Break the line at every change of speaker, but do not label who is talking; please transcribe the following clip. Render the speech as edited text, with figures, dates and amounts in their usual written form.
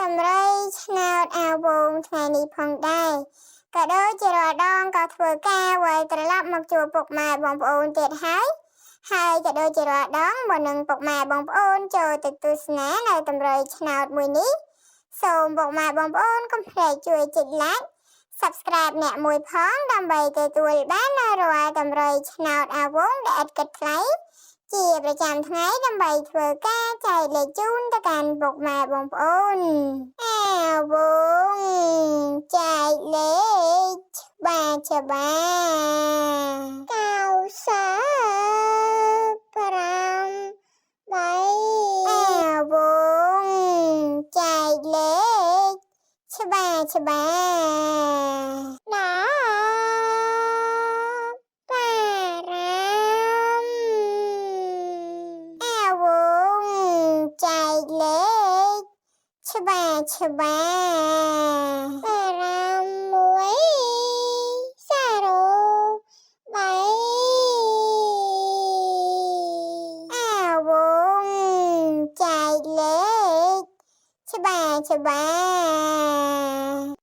តម្រុយឆ្នោតអាវងថ្ងៃនេះផងដែរក៏ដូចជារាល់ដងក៏ធ្វើការវិលត្រឡប់មកជួបពុកម៉ែបងប្អូនទៀតហើយក៏ដូចជារាល់ដងមុននឹងពុកម៉ែបងប្អូនចូលទៅទស្សនានៅតម្រុយឆ្នោតមួយនេះសូមពុកម៉ែបងប្អូនកុំភ្លេចជួយចុច like subscribe អ្នកមួយផងដើម្បីទទួលបាននូវរាល់តម្រុយឆ្នោតអាវងដែលឥតគិតថ្លៃជាប្រចាំថ្ងៃដើម្បីធ្វើការចែកលេខជូនទៅកាន់ពុកម៉ែបងប្អូនអាវងចែកលេខច្បាស់95 អាវងចែកលេខច្បាស់10 អាវងចែកលេខច្បាស់អាវងចែកលេខច្បាស់